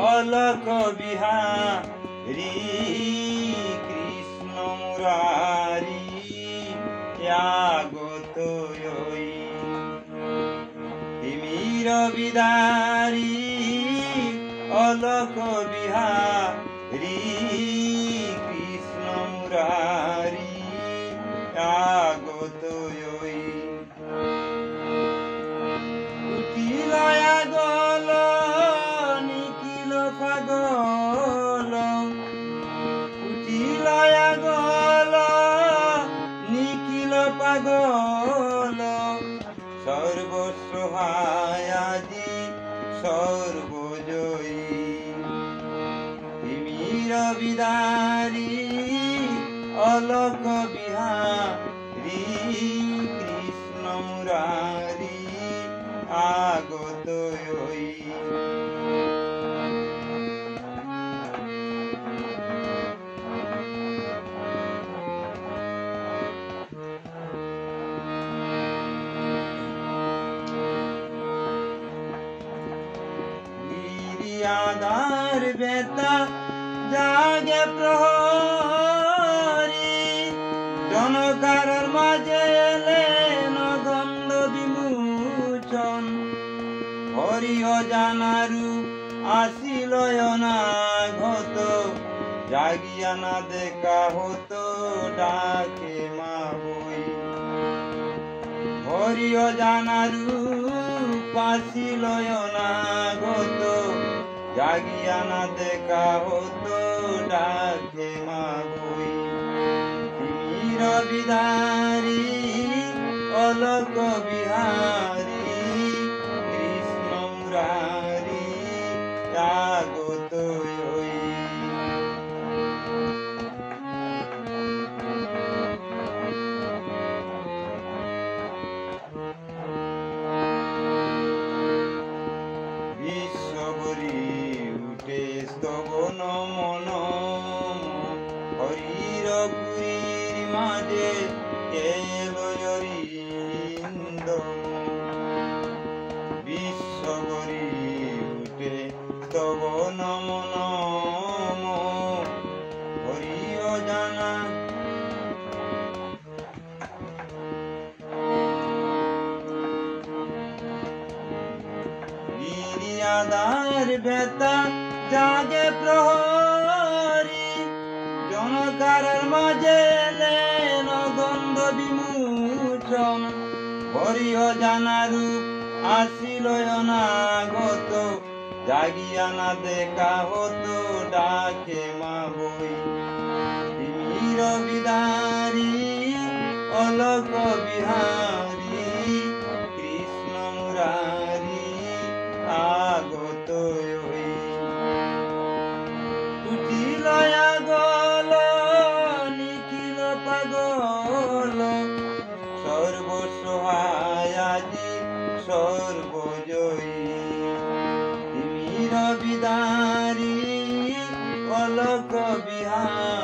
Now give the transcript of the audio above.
অলক বিহারী কৃষ্ণ মুরারি আগত তিমির বিদারি অলক বিহারী কৃষ্ণ মুরারি আগত কুটিলয়া গল নিখিল পাগল কুটিলয়া গল নিখিল পাগল সর্বসহায় আজি সর্বজয়ী তিমির বিদারি অলক বিহারী কৃষ্ণ মুরারি আগত আদার বেতা জাগে প্রহরী জনকার মাঝে এলেন গন্ধ বিমোচন হরি অজানারু আসিল অনাগত জাগিয়া না দেখা হতো ডাকে মা বই হরি অজানারু আসিল অনাগত জাগিয়া না দেখা হতো ডাকে মা বই তিমির বিদারি অলক বিহারী কৃষ্ণ মুরারি আগত স্তবন মন হরির পুরীর মাঝে কেলরিন্দ বিশ্ববরী উঠে স্তবন মন হরি অজানা গিরিয়াদার বেতা জাগে প্রহরী জনকার মাঝে এলেন গন্ধ বিমোচন হরি অজানারু আসিল অনাগত জাগিয়া না দেখা হতো ডাকে মা বই তিমির বিদারি অলক বিহারী কৃষ্ণ মুরারি আগত কুটিলয়া গল নিখিল পাগল সর্বসহায় আজি সর্বজয়ী তিমির বিদারি অলক বিহারী